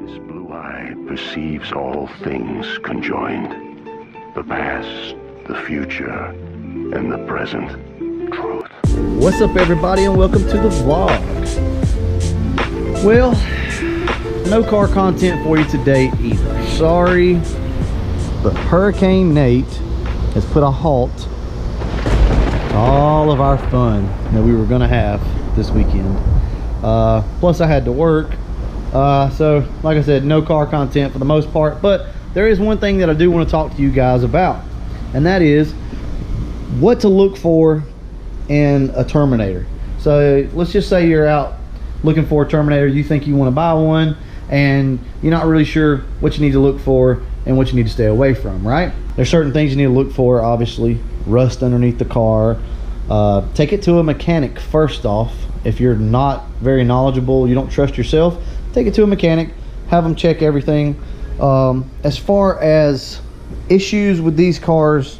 This blue eye perceives all things conjoined. The past, the future, and the present truth. What's up, everybody, and welcome to the vlog. Well, no car content for you today either. Sorry, but Hurricane Nate has put a halt to all of our fun that we were gonna have this weekend. Plus I had to work, so like I said, no car content for the most part, but there is one thing that I do want to talk to you guys about, and that is what to look for in a Terminator. So let's just say you're out looking for a Terminator, you think you want to buy one, and you're not really sure what you need to look for and what you need to stay away from, right? There's certain things you need to look for, obviously. Rust underneath the car. Take it to a mechanic first off. If you're not very knowledgeable, you don't trust yourself, take it to a mechanic, have them check everything. As far as issues with these cars,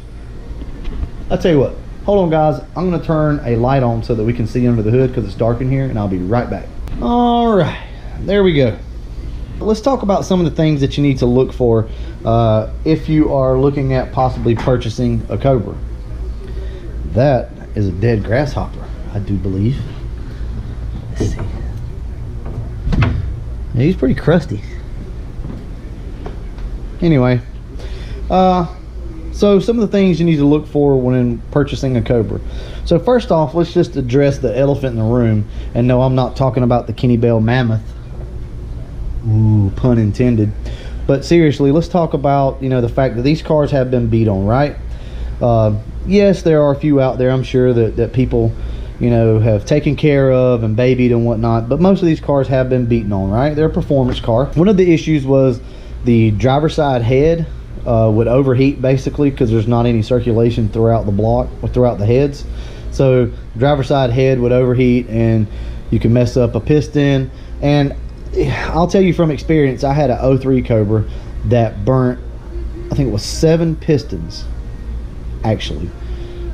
I'll tell you what, hold on guys, I'm gonna turn a light on so that we can see under the hood because it's dark in here, and I'll be right back. All right, there we go. Let's talk about some of the things that you need to look for if you are looking at possibly purchasing a Cobra. That is a dead grasshopper, I do believe. Let's see. Yeah, he's pretty crusty. Anyway, so some of the things you need to look for when purchasing a Cobra. So first off, let's just address the elephant in the room. And no, I'm not talking about the Kenny Bell Mammoth. Ooh, pun intended. But seriously, let's talk about, you know, the fact that these cars have been beat on, right? Yes, there are a few out there, I'm sure, that people, you know, have taken care of and babied and whatnot, but most of these cars have been beaten on, right? They're a performance car. One of the issues was the driver's side head would overheat, basically, because there's not any circulation throughout the block or throughout the heads. So driver's side head would overheat and you can mess up a piston. And I'll tell you from experience, I had an 03 Cobra that burnt, I think it was 7 pistons. Actually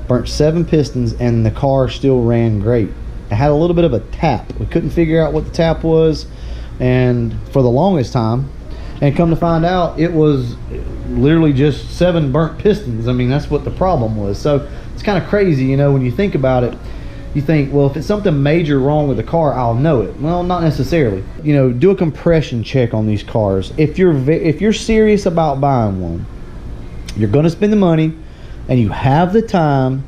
burnt 7 pistons, and the car still ran great. It had a little bit of a tap. We couldn't figure out what the tap was, and for the longest time, and come to find out, it was literally just 7 burnt pistons. I mean, that's what the problem was. So it's kind of crazy, you know, when you think about it. You think, well, if it's something major wrong with the car, I'll know it. Well, not necessarily. You know, do a compression check on these cars. If you're serious about buying one, you're going to spend the money and you have the time,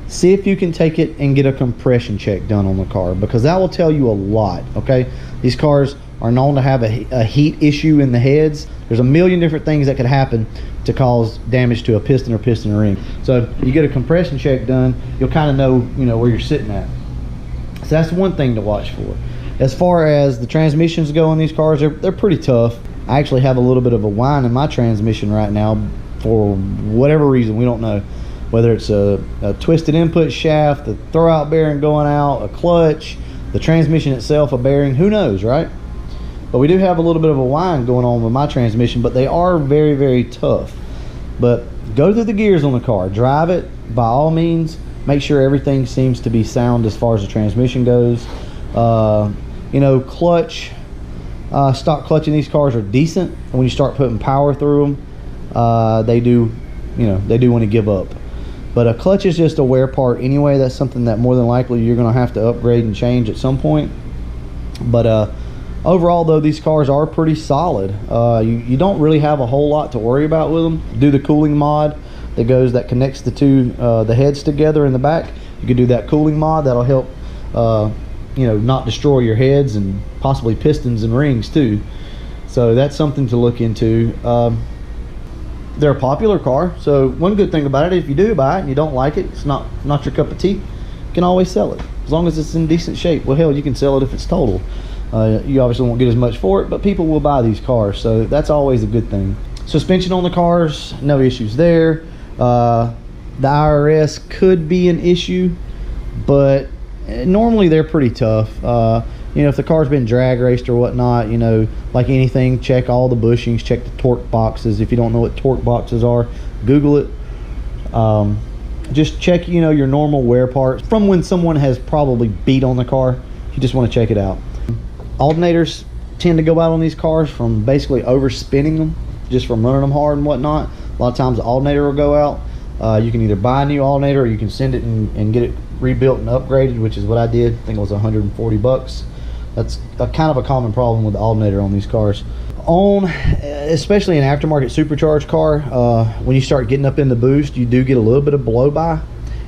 see if you can take it and get a compression check done on the car, because that will tell you a lot. Okay, these cars are known to have a heat issue in the heads. There's a million different things that could happen to cause damage to a piston or piston ring. So you get a compression check done, you'll kind of know, you know, where you're sitting at. So that's one thing to watch for. As far as the transmissions go on these cars, they're pretty tough. I actually have a little bit of a whine in my transmission right now for whatever reason, we don't know. Whether it's a twisted input shaft, the throwout bearing going out, a clutch, the transmission itself, a bearing, who knows, right? But we do have a little bit of a whine going on with my transmission, but they are very, very tough. But go through the gears on the car, drive it by all means, make sure everything seems to be sound as far as the transmission goes. You know, clutch, stock clutch in these cars are decent. And when you start putting power through them, they do want to give up. But a clutch is just a wear part anyway. That's something that more than likely you're going to have to upgrade and change at some point. But overall, though, these cars are pretty solid. You don't really have a whole lot to worry about with them. Do the cooling mod that connects the heads together in the back. You can do that cooling mod. That'll help you know, not destroy your heads and possibly pistons and rings too. So that's something to look into. They're a popular car, so one good thing about it, if you do buy it and you don't like it, it's not your cup of tea, you can always sell it as long as it's in decent shape. Well, hell, you can sell it if it's total. You obviously won't get as much for it, but people will buy these cars, so that's always a good thing. Suspension on the cars, no issues there. The IRS could be an issue, but normally they're pretty tough. You know, if the car's been drag raced or whatnot, you know, like anything, check all the bushings, check the torque boxes. If you don't know what torque boxes are, Google it. Just check, you know, your normal wear parts from when someone has probably beat on the car. You just want to check it out. Alternators, tend to go out on these cars from basically overspinning them, just from running them hard and whatnot. A lot of times the alternator will go out. You can either buy a new alternator, or you can send it and get it rebuilt and upgraded, which is what I did. I think it was 140 bucks. That's kind of a common problem with the alternator on these cars. Especially an aftermarket supercharged car, when you start getting up in the boost, you do get a little bit of blow by,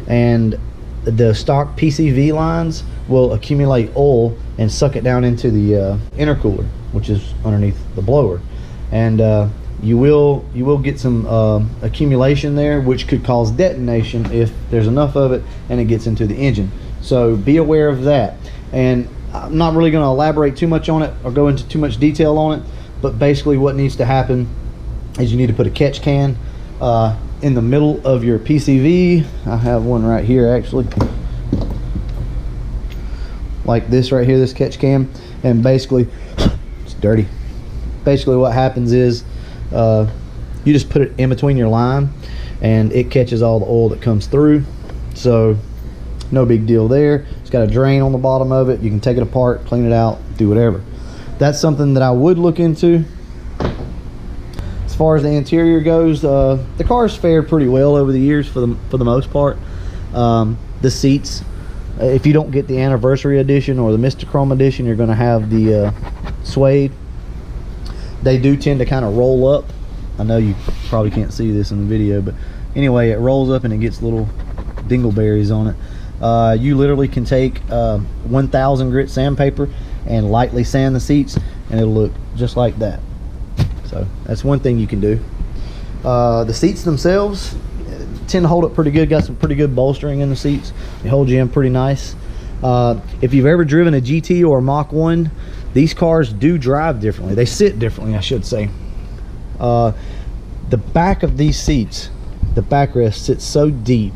and the stock PCV lines will accumulate oil and suck it down into the intercooler, which is underneath the blower, and you will get some accumulation there, which could cause detonation if there's enough of it and it gets into the engine. So be aware of that. And I'm not really going to elaborate too much on it or go into too much detail on it, but basically what needs to happen is you need to put a catch can in the middle of your PCV. I have one right here actually, like this right here, this catch can. And basically, it's dirty. Basically what happens is you just put it in between your line and it catches all the oil that comes through. So no big deal there. It's got a drain on the bottom of it. You can take it apart, clean it out, do whatever. That's something that I would look into. As far as the interior goes, the car's fared pretty well over the years for the most part. The seats, if you don't get the anniversary edition or the Mr. Chrome edition, you're going to have the suede. They do tend to kind of roll up. I know you probably can't see this in the video, but anyway, it rolls up and it gets little dingleberries on it. You literally can take 1000 grit sandpaper and lightly sand the seats and it'll look just like that. So that's one thing you can do. The seats themselves tend to hold up pretty good. Got some pretty good bolstering in the seats. They hold you in pretty nice. If you've ever driven a GT or a Mach 1, these cars do drive differently. They sit differently, I should say. The back of these seats, the backrest sits so deep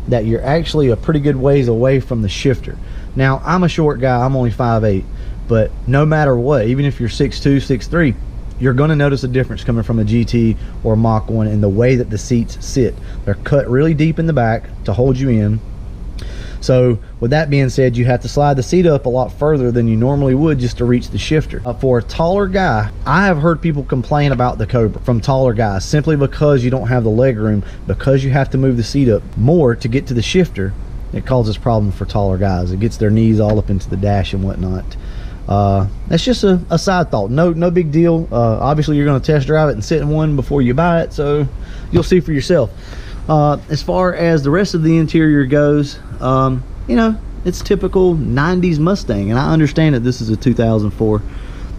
that you're actually a pretty good ways away from the shifter. Now, I'm a short guy. I'm only 5'8", but no matter what, even if you're 6'2", 6'3", you're going to notice a difference coming from a GT or a Mach 1 in the way that the seats sit. They're cut really deep in the back to hold you in. So with that being said, you have to slide the seat up a lot further than you normally would just to reach the shifter. For a taller guy, I have heard people complain about the Cobra from taller guys simply because you don't have the leg room, because you have to move the seat up more to get to the shifter. It causes problems for taller guys. It gets their knees all up into the dash and whatnot. That's just a side thought. No big deal. Obviously you're going to test drive it and sit in one before you buy it, so you'll see for yourself. As far as the rest of the interior goes, you know, it's typical 90s Mustang, and I understand that this is a 2004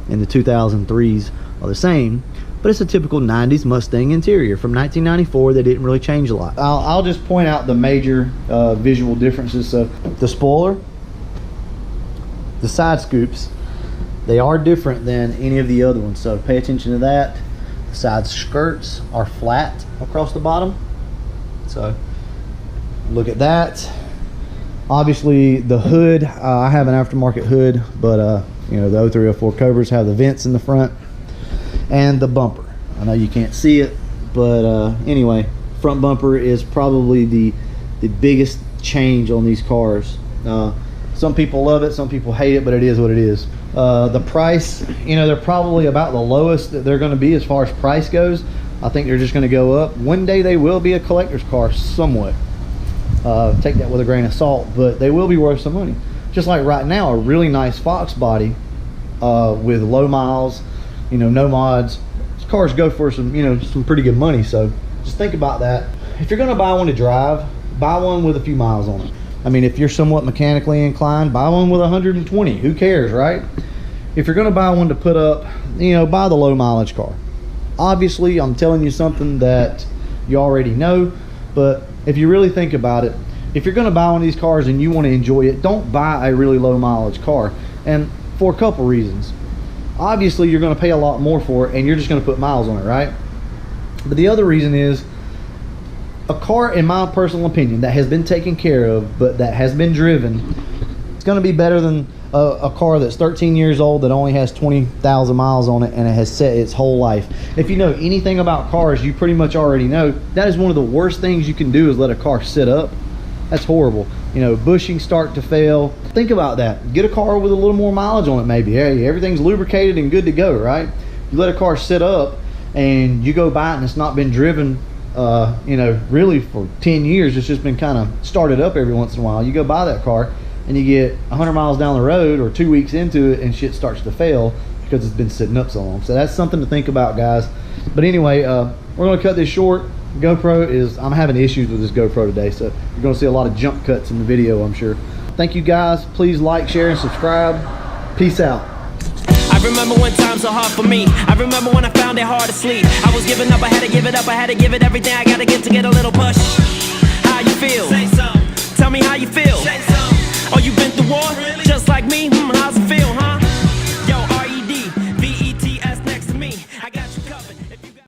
and the 2003s are the same, but it's a typical 90s Mustang interior from 1994. They didn't really change a lot. I'll just point out the major visual differences. So the spoiler, the side scoops, they are different than any of the other ones, so pay attention to that. The side skirts are flat across the bottom, so look at that. Obviously the hood, I have an aftermarket hood, but you know, the 0304 Cobras have the vents in the front. And the bumper, I know you can't see it, but anyway, front bumper is probably the biggest change on these cars. Some people love it, some people hate it, but it is what it is. The price, you know, they're probably about the lowest that they're going to be as far as price goes. I think they're just going to go up. One day they will be a collector's car somewhat. Take that with a grain of salt, but they will be worth some money. Just like right now, a really nice Fox body with low miles, you know, no mods. These cars go for some, you know, some pretty good money. So just think about that. If you're going to buy one to drive, buy one with a few miles on it. I mean, if you're somewhat mechanically inclined, buy one with 120. Who cares, right? If you're going to buy one to put up, you know, buy the low mileage car. Obviously, I'm telling you something that you already know, but if you really think about it, if you're going to buy one of these cars and you want to enjoy it, don't buy a really low mileage car. And for a couple reasons. Obviously, you're going to pay a lot more for it and you're just going to put miles on it, right? But the other reason is, a car, in my personal opinion, that has been taken care of, but that has been driven, it's going to be better than a car that's 13 years old that only has 20,000 miles on it and it has set its whole life. If you know anything about cars, you pretty much already know that is one of the worst things you can do, is let a car sit up. That's horrible. you know, bushings start to fail. Think about that. Get a car with a little more mileage on it maybe. Hey, everything's lubricated and good to go, right? You let a car sit up and you go by it and it's not been driven, you know, really for 10 years. It's just been kind of started up every once in a while. You go buy that car and you get 100 miles down the road or 2 weeks into it and shit starts to fail because it's been sitting up so long. So that's something to think about, guys. But anyway, we're going to cut this short. GoPro is, I'm having issues with this GoPro today, so you're going to see a lot of jump cuts in the video, I'm sure. Thank you guys. Please like, share, and subscribe. Peace out. I remember when times were hard for me. I remember when I found it hard to sleep. I was giving up, I had to give it up, I had to give it everything I gotta give to get a little push. How you feel? Say so. Tell me how you feel. Say so. Oh, you been through war? Really? Just like me? How's it feel, huh?